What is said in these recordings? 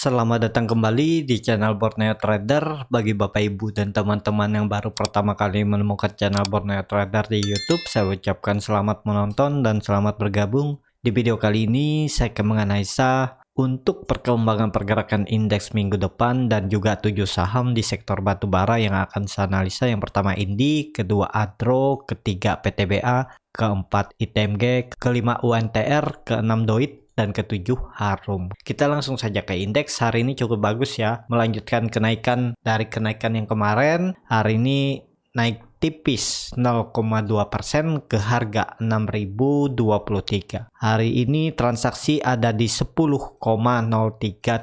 Selamat datang kembali di channel Borneo Trader. Bagi Bapak Ibu dan teman-teman yang baru pertama kali menemukan channel Borneo Trader di YouTube, saya ucapkan selamat menonton dan selamat bergabung. Di video kali ini saya akan menganalisa untuk perkembangan pergerakan indeks minggu depan dan juga 7 saham di sektor batubara yang akan saya analisa. Yang pertama Indi, kedua Adro, ketiga PTBA, keempat ITMG, kelima UNTR, keenam Doit, dan ketujuh Harum. Kita langsung saja ke indeks. Hari ini cukup bagus ya, melanjutkan kenaikan dari kenaikan yang kemarin. Hari ini naik tipis 0,2% ke harga 6.023. Hari ini transaksi ada di 10,03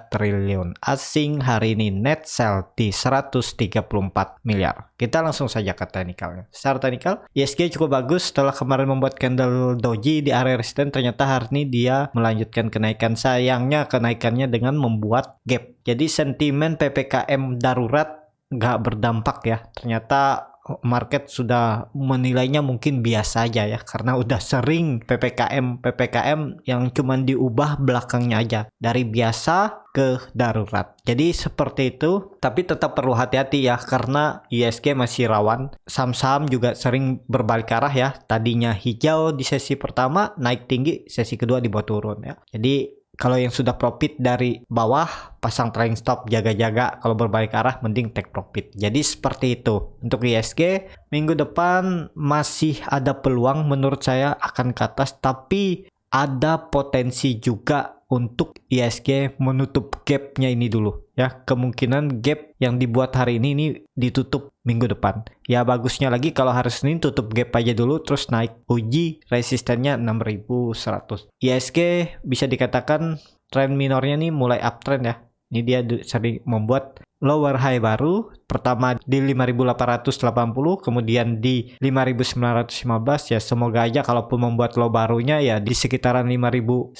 triliun. Asing hari ini net sell di 134 miliar. Kita langsung saja ke teknikalnya. Secara teknikal, ISG cukup bagus setelah kemarin membuat candle doji di area resisten. Ternyata hari ini dia melanjutkan kenaikan. Sayangnya kenaikannya dengan membuat gap. Jadi sentimen PPKM darurat nggak berdampak ya. Ternyata market sudah menilainya mungkin biasa aja ya, karena udah sering PPKM yang cuman diubah belakangnya aja dari biasa ke darurat. Jadi seperti itu, tapi tetap perlu hati-hati ya, karena ISG masih rawan. Saham-saham juga sering berbalik arah ya. Tadinya hijau di sesi pertama, naik tinggi, sesi kedua dibawa turun ya. Jadi kalau yang sudah profit dari bawah, pasang trailing stop, jaga-jaga. Kalau berbalik arah, mending take profit. Jadi seperti itu. Untuk ISG, minggu depan masih ada peluang menurut saya akan ke atas. Tapi ada potensi juga untuk ISG menutup gapnya ini dulu. Ya, kemungkinan gap yang dibuat hari ini ditutup minggu depan. Ya, bagusnya lagi kalau hari Senin tutup gap aja dulu, terus naik uji resistennya 6.100. ISG bisa dikatakan tren minornya nih mulai uptrend ya. Ini dia sering membuat lower high baru, pertama di 5.880, kemudian di 5.915 ya. Semoga aja kalaupun membuat low barunya ya di sekitaran 5.975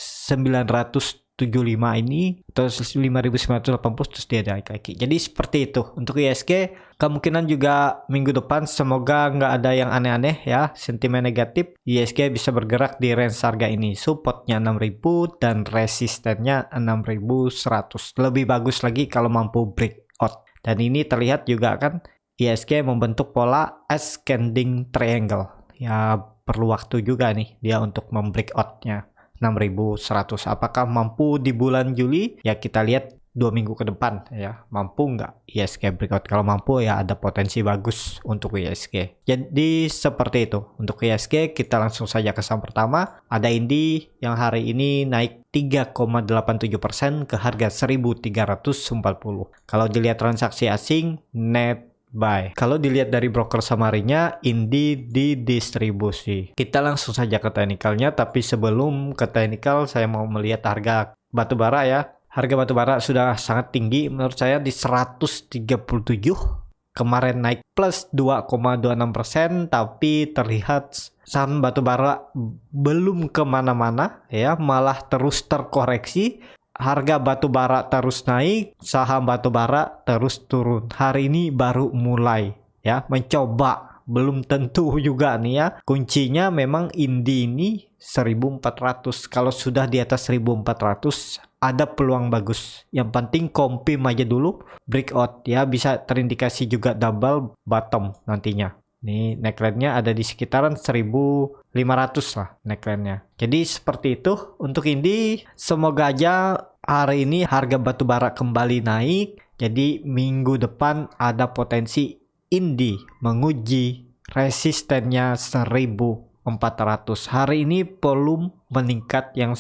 ini atau 5.980 terus dia naik lagi. Jadi seperti itu untuk ISG. Kemungkinan juga minggu depan semoga nggak ada yang aneh-aneh ya, sentimen negatif. ISG bisa bergerak di range harga ini, supportnya 6.000 dan resistennya 6.100. Lebih bagus lagi kalau mampu break out. Dan ini terlihat juga kan ISG membentuk pola ascending triangle. Ya perlu waktu juga nih dia untuk membreak out-nya 6.100. Apakah mampu di bulan Juli? Ya kita lihat 2 minggu ke depan ya, mampu nggak ISG breakout. Kalau mampu ya ada potensi bagus untuk ISG. Jadi seperti itu untuk ISG. Kita langsung saja ke saham pertama. Ada Indi yang hari ini naik 3,87% ke harga 1.340. Kalau dilihat transaksi asing net buy. Kalau dilihat dari broker samarinya, Indi didistribusi. Kita langsung saja ke teknikalnya, tapi sebelum ke teknikal saya mau melihat harga batubara ya. Harga batubara sudah sangat tinggi menurut saya di 137. Kemarin naik plus 2,26%, tapi terlihat saham batubara belum kemana-mana ya, malah terus terkoreksi. Harga batubara terus naik, saham batubara terus turun. Hari ini baru mulai ya mencoba, belum tentu juga nih ya. Kuncinya memang Indi ini 1.400. Kalau sudah di atas 1.400 ada peluang bagus. Yang penting confirm aja dulu breakout ya, bisa terindikasi juga double bottom nantinya. Ini neckline-nya ada di sekitaran 1.500 lah neckline-nya. Jadi seperti itu untuk Indi. Semoga aja hari ini harga batubara kembali naik. Jadi minggu depan ada potensi Indi menguji resistennya 1.400. Hari ini volume meningkat yang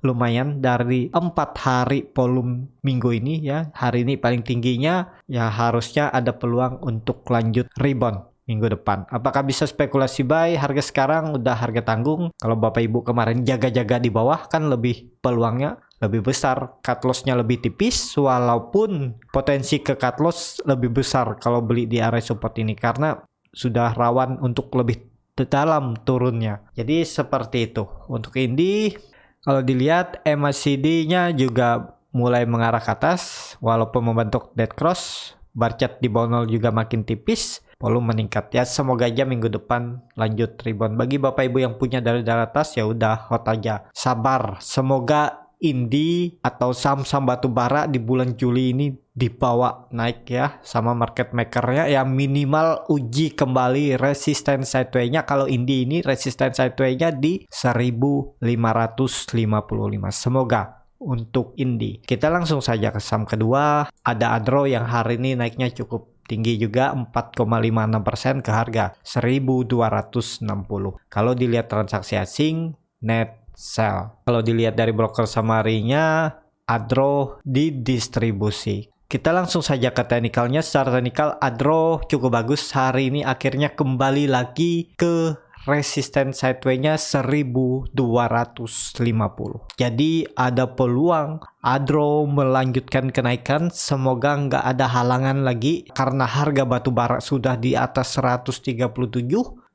lumayan dari 4 hari volume minggu ini ya. Hari ini paling tingginya ya, harusnya ada peluang untuk lanjut rebound minggu depan. Apakah bisa spekulasi buy? Harga sekarang udah harga tanggung. Kalau Bapak Ibu kemarin jaga-jaga di bawah kan lebih peluangnya lebih besar, cut loss-nya lebih tipis, walaupun potensi ke cut loss lebih besar kalau beli di area support ini karena sudah rawan untuk lebih dalam turunnya. Jadi seperti itu. Untuk Indi, kalau dilihat MACD-nya juga mulai mengarah ke atas, walaupun membentuk dead cross. Bar chart di bawah 0 juga makin tipis, volume meningkat ya. Semoga aja minggu depan lanjut rebound. Bagi Bapak Ibu yang punya dari atas ya udah hot aja, sabar. Semoga Indi atau saham-saham batubara di bulan Juli ini dibawa naik ya sama market makernya, ya minimal uji kembali resisten sideway-nya. Kalau Indi ini resisten sideway-nya di 1555. Semoga untuk Indi. Kita langsung saja ke saham kedua, ada Adro yang hari ini naiknya cukup tinggi juga 4,56% ke harga 1260. Kalau dilihat transaksi asing, net sell. Kalau dilihat dari broker summary-nya, Adro didistribusi. Kita langsung saja ke teknikalnya. Secara teknikal, Adro cukup bagus hari ini, akhirnya kembali lagi ke resisten sideway-nya 1250. Jadi ada peluang Adro melanjutkan kenaikan. Semoga nggak ada halangan lagi karena harga batu bara sudah di atas 137.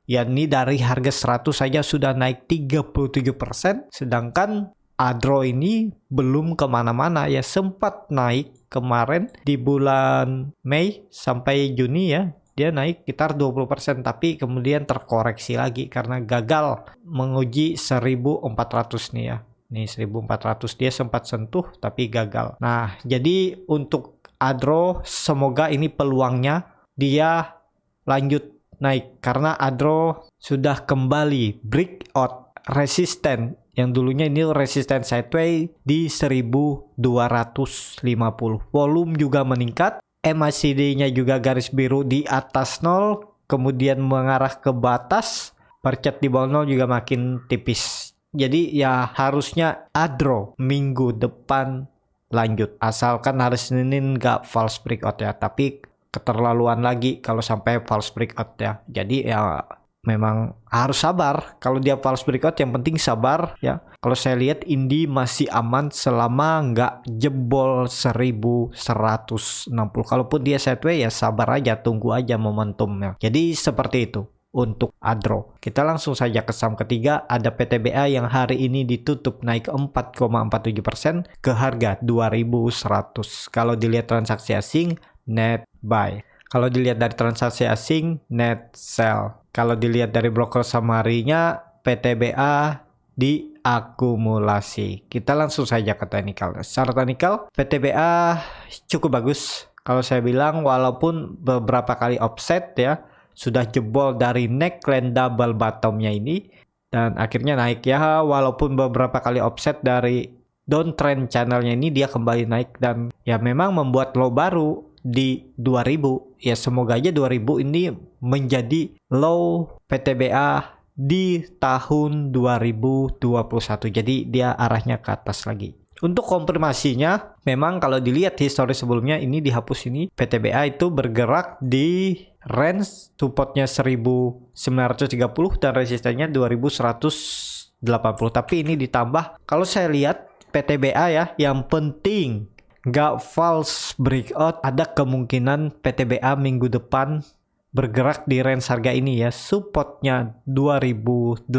Yakni dari harga 100 saja sudah naik 37%. Sedangkan Adro ini belum kemana-mana ya, sempat naik kemarin di bulan Mei sampai Juni ya. Dia naik sekitar 20%, tapi kemudian terkoreksi lagi karena gagal menguji 1400 nih ya. Nih 1400 dia sempat sentuh tapi gagal. Nah, jadi untuk Adro semoga ini peluangnya dia lanjut naik karena Adro sudah kembali breakout resisten yang dulunya ini resisten sideway di 1250. Volume juga meningkat. MACD-nya juga garis biru di atas 0, kemudian mengarah ke batas, percet di bawah 0 juga makin tipis. Jadi ya harusnya Adro minggu depan lanjut, asalkan hari Senin nggak false breakout ya, tapi keterlaluan lagi kalau sampai false breakout ya. Jadi ya memang harus sabar. Kalau dia false breakout yang penting sabar ya. Kalau saya lihat Indi masih aman selama nggak jebol 1160. Kalaupun dia sideway ya sabar aja, tunggu aja momentumnya. Jadi seperti itu untuk Adro. Kita langsung saja ke saham ketiga, ada PTBA yang hari ini ditutup naik 4,47% ke harga 2100. Kalau dilihat transaksi asing, net buy. Kalau dilihat dari transaksi asing, net sell. Kalau dilihat dari broker summary-nya, PTBA diakumulasi. Kita langsung saja ke teknikal. Secara teknikal, PTBA cukup bagus. Kalau saya bilang, walaupun beberapa kali offset ya, sudah jebol dari neckline double bottomnya ini, dan akhirnya naik ya, walaupun beberapa kali offset dari downtrend channelnya ini, dia kembali naik dan ya memang membuat low baru di 2000. Ya semoga aja 2000 ini menjadi low PTBA di tahun 2021. Jadi dia arahnya ke atas lagi. Untuk konfirmasinya, memang kalau dilihat histori sebelumnya ini dihapus ini, PTBA itu bergerak di range supportnya 1930 dan resistennya 2180. Tapi ini ditambah, kalau saya lihat PTBA ya, yang penting nggak false breakout, ada kemungkinan PTBA minggu depan bergerak di range harga ini ya, supportnya 2080,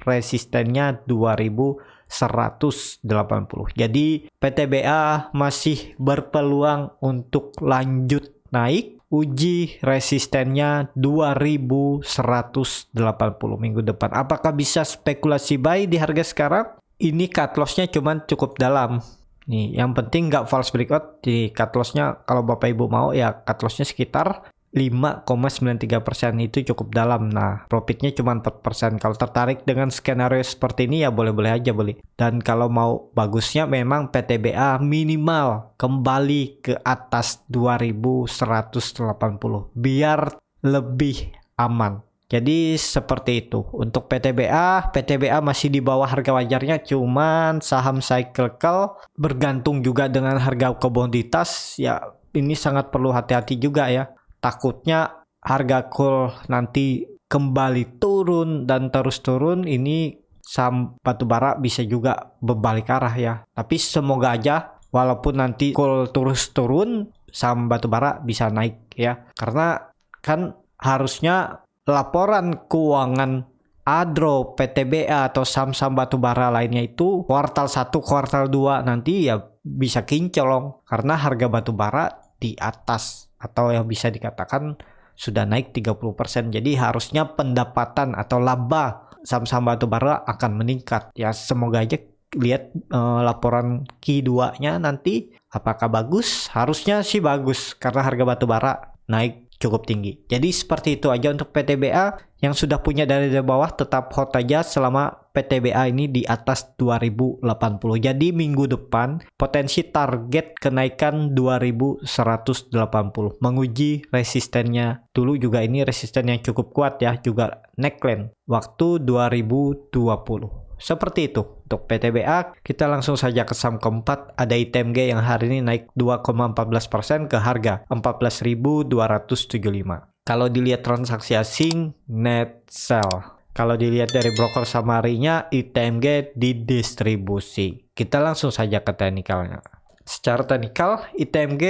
resistennya 2180. Jadi PTBA masih berpeluang untuk lanjut naik, uji resistennya 2180 minggu depan. Apakah bisa spekulasi buy di harga sekarang? Ini cut loss-nya cuman cukup dalam. Nih, yang penting nggak false breakout. Di cut loss-nya kalau Bapak Ibu mau ya cut loss-nya sekitar 5,93%, itu cukup dalam. Nah, profitnya cuma 4%. Kalau tertarik dengan skenario seperti ini ya boleh-boleh aja beli. Dan kalau mau bagusnya memang PTBA minimal kembali ke atas 2180 biar lebih aman. Jadi seperti itu untuk PTBA. PTBA masih di bawah harga wajarnya, cuman saham cyclical bergantung juga dengan harga komoditas ya, ini sangat perlu hati-hati juga ya. Takutnya harga coal nanti kembali turun dan terus turun, ini saham batubara bisa juga berbalik arah ya. Tapi semoga aja walaupun nanti coal terus turun, saham batubara bisa naik ya. Karena kan harusnya laporan keuangan Adro, PTBA atau saham-saham batubara lainnya itu kuartal 1, kuartal 2 nanti ya bisa kinclong karena harga batubara di atas atau yang bisa dikatakan sudah naik 30%. Jadi harusnya pendapatan atau laba saham-saham batubara akan meningkat. Ya semoga aja lihat laporan Q2 nya nanti apakah bagus. Harusnya sih bagus karena harga batu bara naik cukup tinggi. Jadi seperti itu aja untuk PTBA. Yang sudah punya dari bawah tetap hold aja selama PTBA ini di atas 2080. Jadi minggu depan potensi target kenaikan 2180, menguji resistennya dulu. Juga ini resisten yang cukup kuat ya, juga neckline waktu 2020. Seperti itu untuk PTBA. Kita langsung saja ke saham keempat. Ada ITMG yang hari ini naik 2,14% ke harga 14.275. Kalau dilihat transaksi asing, net sell. Kalau dilihat dari broker summary-nya, ITMG didistribusi. Kita langsung saja ke teknikalnya. Secara teknikal, ITMG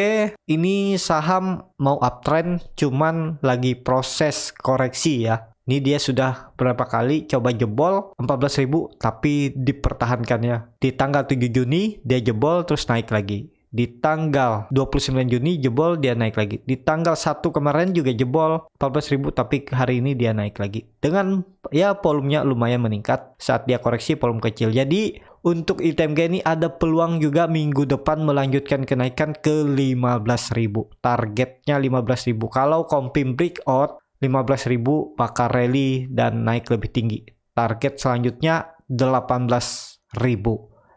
ini saham mau uptrend, cuman lagi proses koreksi ya. Ini dia sudah berapa kali coba jebol 14.000 tapi dipertahankannya. Di tanggal 7 Juni dia jebol terus naik lagi. Di tanggal 29 Juni jebol dia naik lagi. Di tanggal 1 kemarin juga jebol 14.000 tapi hari ini dia naik lagi. Dengan ya volumenya lumayan meningkat saat dia koreksi volume kecil. Jadi untuk ITMG ini ada peluang juga minggu depan melanjutkan kenaikan ke 15.000. Targetnya 15.000. Kalau Kompim breakout 15.000 bakal rally dan naik lebih tinggi. Target selanjutnya 18.000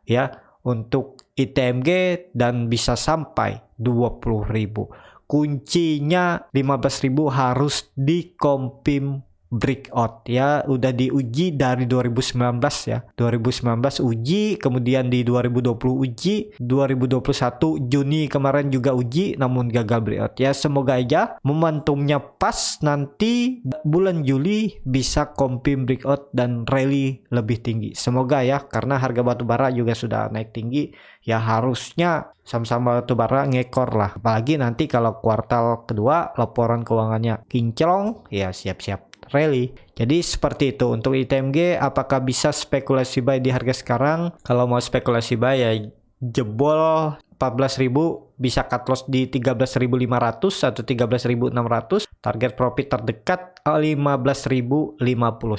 ya untuk ITMG dan bisa sampai 20.000. Kuncinya 15.000 harus di Kompim breakout ya, udah diuji dari 2019 ya. 2019 uji, kemudian di 2020 uji, 2021 Juni kemarin juga uji namun gagal breakout ya. Semoga aja momentumnya pas nanti bulan Juli bisa Kompim breakout dan rally lebih tinggi. Semoga ya, karena harga batubara juga sudah naik tinggi ya, harusnya saham-saham batubara ngekor lah. Apalagi nanti kalau kuartal kedua laporan keuangannya kinclong ya, siap-siap rally. Jadi seperti itu untuk ITMG. Apakah bisa spekulasi buy di harga sekarang? Kalau mau spekulasi buy ya jebol 14.000 bisa cut loss di 13.500 atau 13.600. Target profit terdekat 15.050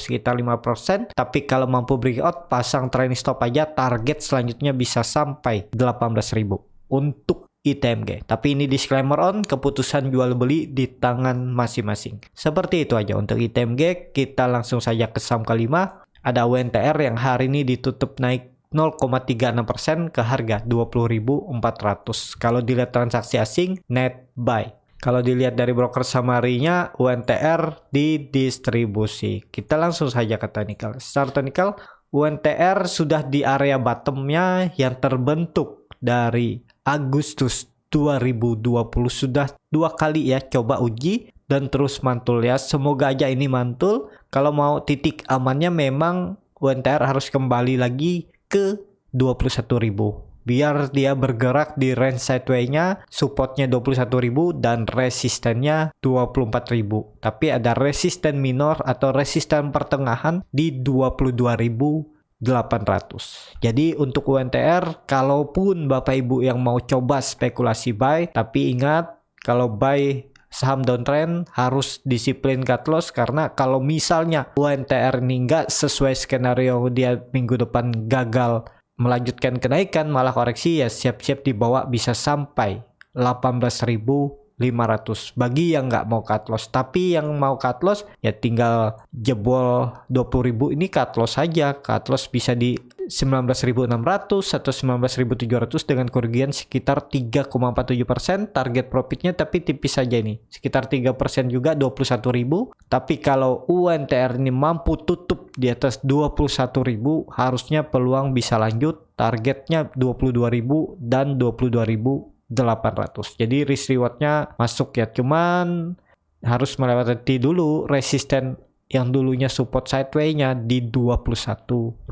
sekitar 5%. Tapi kalau mampu breakout pasang trailing stop aja, target selanjutnya bisa sampai 18.000 untuk ITMG. Tapi ini disclaimer on, keputusan jual beli di tangan masing-masing. Seperti itu aja untuk ITMG. Kita langsung saja ke saham kelima. Ada UNTR yang hari ini ditutup naik 0,36% ke harga 20.400. Kalau dilihat transaksi asing, net buy. Kalau dilihat dari broker summary-nya, UNTR didistribusi. Kita langsung saja ke teknikal. Secara teknikal, UNTR sudah di area bottom-nya yang terbentuk dari Agustus 2020. Sudah 2 kali ya coba uji dan terus mantul ya. Semoga aja ini mantul. Kalau mau titik amannya memang UNTR harus kembali lagi ke 21.000. Biar dia bergerak di range sideways-nya, supportnya 21.000 dan resistennya 24.000. Tapi ada resisten minor atau resisten pertengahan di 22.800. Jadi untuk UNTR, kalaupun Bapak Ibu yang mau coba spekulasi buy, tapi ingat kalau buy saham downtrend harus disiplin cut loss, karena kalau misalnya UNTR ini nggak sesuai skenario dia minggu depan gagal melanjutkan kenaikan malah koreksi ya, siap-siap dibawa bisa sampai 18.500 bagi yang nggak mau cut loss. Tapi yang mau cut loss ya tinggal jebol 20.000 ini cut loss saja. Cut loss bisa di 19.600 atau 19.700 dengan kerugian sekitar 3,47%. Target profitnya tapi tipis saja ini, sekitar 3% juga 21.000. Tapi kalau UNTR ini mampu tutup di atas 21.000, harusnya peluang bisa lanjut. Targetnya 22.000 dan 22.800. Jadi risk rewardnya masuk ya, cuman harus melewati dulu resisten yang dulunya support sideways-nya di 21.000.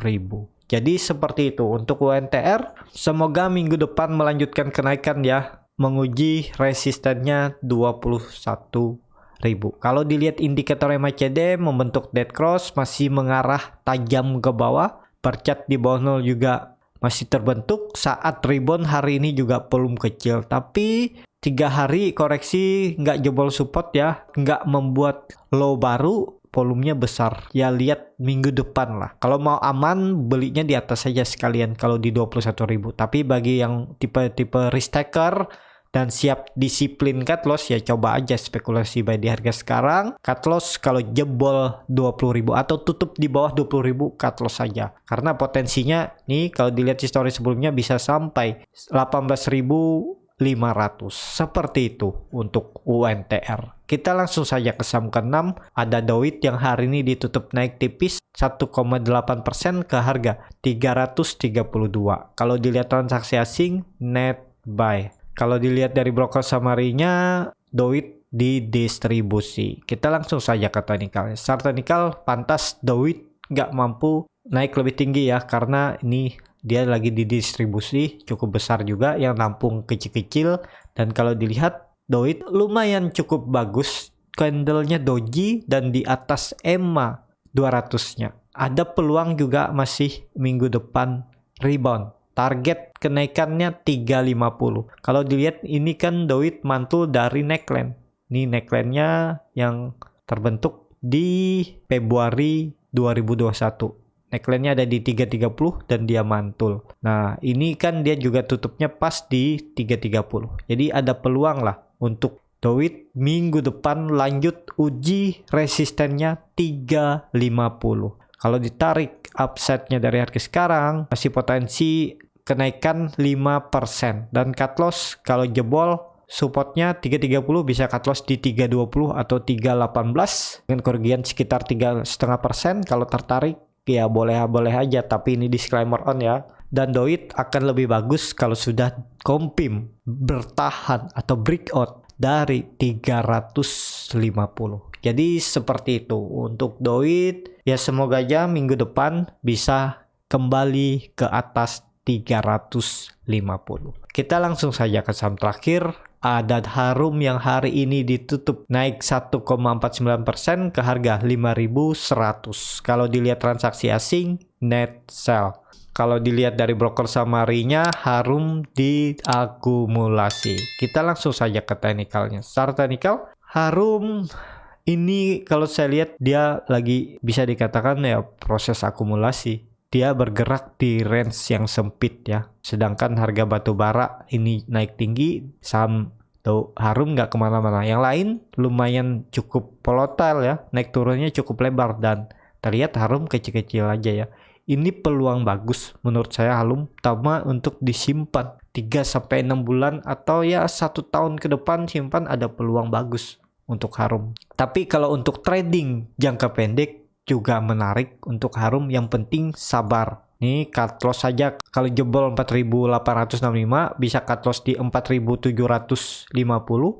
Jadi seperti itu untuk UNTR. Semoga minggu depan melanjutkan kenaikan ya, menguji resistennya 21.000. Kalau dilihat indikator MACD membentuk dead cross, masih mengarah tajam ke bawah. Percat di bawah 0 juga masih terbentuk. Saat rebound hari ini juga volume kecil, tapi 3 hari koreksi nggak jebol support ya, nggak membuat low baru. volumenya besar. Ya lihat minggu depan lah. Kalau mau aman belinya di atas saja sekalian kalau di 21.000. Tapi bagi yang tipe-tipe risk taker dan siap disiplin cut loss, ya coba aja spekulasi buy di harga sekarang. Cut loss kalau jebol 20.000 atau tutup di bawah 20.000 cut loss saja. Karena potensinya nih kalau dilihat histori sebelumnya bisa sampai 18.500 seperti itu untuk UNTR. Kita langsung saja ke saham ke-6. Ada Doit yang hari ini ditutup naik tipis 1,8% ke harga 332. Kalau dilihat transaksi asing net buy. Kalau dilihat dari broker summary-nya, Doit didistribusi. Kita langsung saja ke technical. Secara technical pantas Doit nggak mampu naik lebih tinggi ya, karena ini dia lagi didistribusi cukup besar juga yang nampung kecil-kecil. Dan kalau dilihat Doit lumayan cukup bagus, candlenya doji dan di atas EMA 200-nya. Ada peluang juga masih minggu depan rebound. Target kenaikannya 350. Kalau dilihat ini kan Doit mantul dari neckline. Ini neckline-nya yang terbentuk di Februari 2021. Neckline-nya ada di 330 dan dia mantul. Nah, ini kan dia juga tutupnya pas di 330. Jadi ada peluang lah untuk Doit minggu depan lanjut uji resistennya 350. Kalau ditarik upside-nya dari harga sekarang, masih potensi kenaikan 5%. Dan cut loss kalau jebol supportnya 330 bisa cut loss di 320 atau 318 dengan kerugian sekitar 3,5%. Kalau tertarik ya boleh aja, tapi ini disclaimer on ya. Dan Doit akan lebih bagus kalau sudah confirm bertahan atau breakout dari 350. Jadi seperti itu untuk Doit. Ya semoga aja minggu depan bisa kembali ke atas 350. Kita langsung saja ke saham terakhir. Ada Harum yang hari ini ditutup naik 1,49% ke harga 5.100. Kalau dilihat transaksi asing net sell. Kalau dilihat dari broker summary-nya, Harum diakumulasi. Kita langsung saja ke technical-nya. Secara technical, Harum ini kalau saya lihat dia lagi bisa dikatakan ya proses akumulasi. Dia bergerak di range yang sempit ya. Sedangkan harga batu bara ini naik tinggi, saham Harum nggak kemana-mana. Yang lain lumayan cukup volatile ya. Naik turunnya cukup lebar dan terlihat Harum kecil-kecil aja ya. Ini peluang bagus menurut saya Harum, terutama untuk disimpan 3-6 bulan atau ya 1 tahun ke depan simpan, ada peluang bagus untuk Harum. Tapi kalau untuk trading jangka pendek juga menarik untuk Harum, yang penting sabar. Nih cut loss saja kalau jebol 4.865 bisa cut loss di 4.750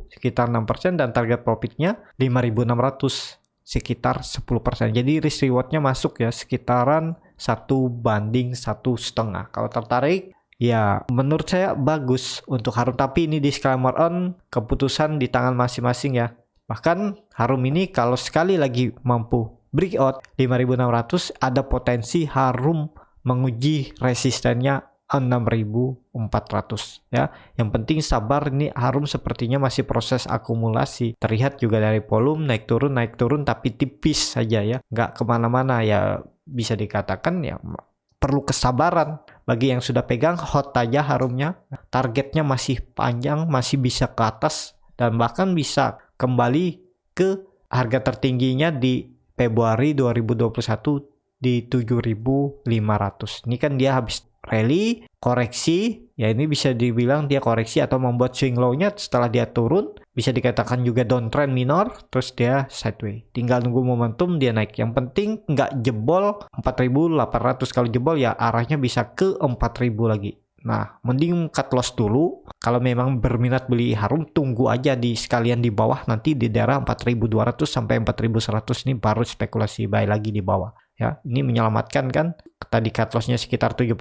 sekitar 6% dan target profitnya 5.600 sekitar 10%. Jadi risk rewardnya masuk ya sekitaran 1:1,5. Kalau tertarik ya menurut saya bagus untuk Harum, tapi ini disclaimer on, keputusan di tangan masing-masing ya. Bahkan Harum ini kalau sekali lagi mampu breakout 5.600 ada potensi Harum menguji resistennya 6.400 ya. Yang penting sabar, ini Harum sepertinya masih proses akumulasi. Terlihat juga dari volume naik turun tapi tipis saja ya, nggak kemana-mana ya. Bisa dikatakan ya perlu kesabaran. Bagi yang sudah pegang hot aja Harumnya, targetnya masih panjang, masih bisa ke atas dan bahkan bisa kembali ke harga tertingginya di Februari 2021 di 7.500. Ini kan dia habis rally, koreksi, ya ini bisa dibilang dia koreksi atau membuat swing low-nya setelah dia turun, bisa dikatakan juga downtrend minor, terus dia sideways. Tinggal nunggu momentum dia naik. Yang penting nggak jebol 4.800. Kalau jebol ya arahnya bisa ke 4.000 lagi. Nah, mending cut loss dulu. Kalau memang berminat beli Harum, tunggu aja di sekalian di bawah, nanti di daerah 4.200 sampai 4.100 ini baru spekulasi buy lagi di bawah. Ya, ini menyelamatkan kan. Tadi cut loss-nya sekitar 7%,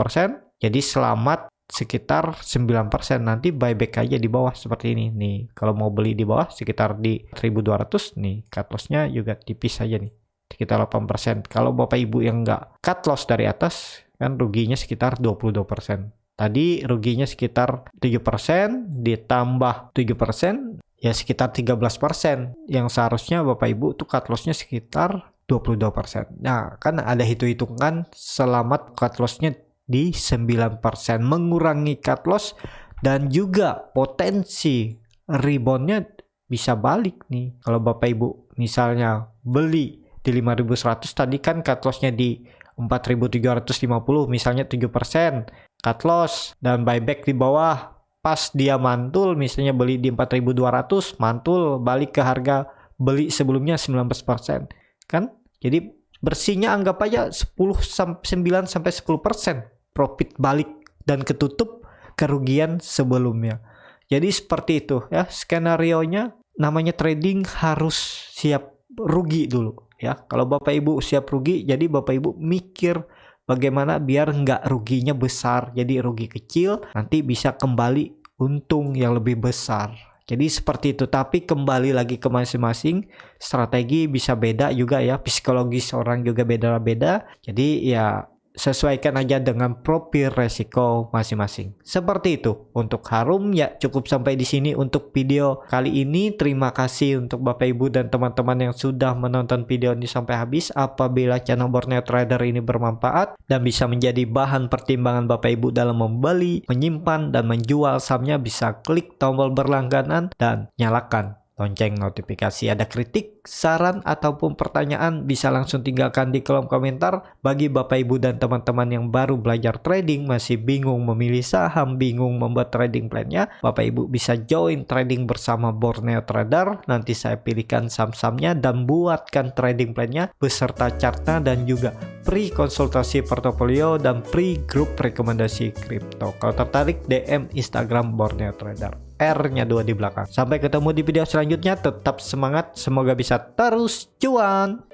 jadi selamat sekitar 9%. Nanti buyback aja di bawah seperti ini. Nih, kalau mau beli di bawah sekitar di 1.200, nih cut loss-nya juga tipis aja nih. Sekitar 8%. Kalau Bapak Ibu yang nggak cut loss dari atas, kan ruginya sekitar 22%. Tadi ruginya sekitar 7%, ditambah 7%, ya sekitar 13%. Yang seharusnya Bapak Ibu tuh cut loss-nya sekitar 22%. Nah, kan ada hitung-hitungan selamat cut loss-nya di 9%, mengurangi cut loss dan juga potensi rebound-nya bisa balik nih. Kalau Bapak Ibu misalnya beli di 5.100, tadi kan cut loss-nya di 4.350, misalnya 7% cut loss, dan buyback di bawah. Pas dia mantul, misalnya beli di 4.200, mantul balik ke harga beli sebelumnya 19%. Kan? Jadi bersihnya anggap aja 9 sampai 10% profit balik dan ketutup kerugian sebelumnya. Jadi seperti itu ya skenarionya. Namanya trading harus siap rugi dulu ya. Kalau Bapak Ibu siap rugi, jadi Bapak Ibu mikir bagaimana biar nggak ruginya besar, jadi rugi kecil, nanti bisa kembali untung yang lebih besar. Jadi seperti itu, tapi kembali lagi ke masing-masing, strategi bisa beda juga ya, psikologis orang juga beda-beda. Jadi ya sesuaikan aja dengan profil resiko masing-masing. Seperti itu untuk Harum ya. Cukup sampai di sini untuk video kali ini. Terima kasih untuk Bapak Ibu dan teman-teman yang sudah menonton video ini sampai habis. Apabila channel Borneo Trader ini bermanfaat dan bisa menjadi bahan pertimbangan Bapak Ibu dalam membeli, menyimpan dan menjual sahamnya, bisa klik tombol berlangganan dan nyalakan lonceng notifikasi. Ada kritik, saran, ataupun pertanyaan bisa langsung tinggalkan di kolom komentar. Bagi Bapak Ibu dan teman-teman yang baru belajar trading, masih bingung memilih saham, bingung membuat trading plan-nya, Bapak Ibu bisa join trading bersama Borneo Trader. Nanti saya pilihkan saham-sahamnya dan buatkan trading plan-nya beserta chartnya dan juga free konsultasi portofolio dan free grup rekomendasi kripto. Kalau tertarik, DM Instagram Borneo Trader. R-nya 2 di belakang. Sampai ketemu di video selanjutnya. Tetap semangat. Semoga bisa terus cuan.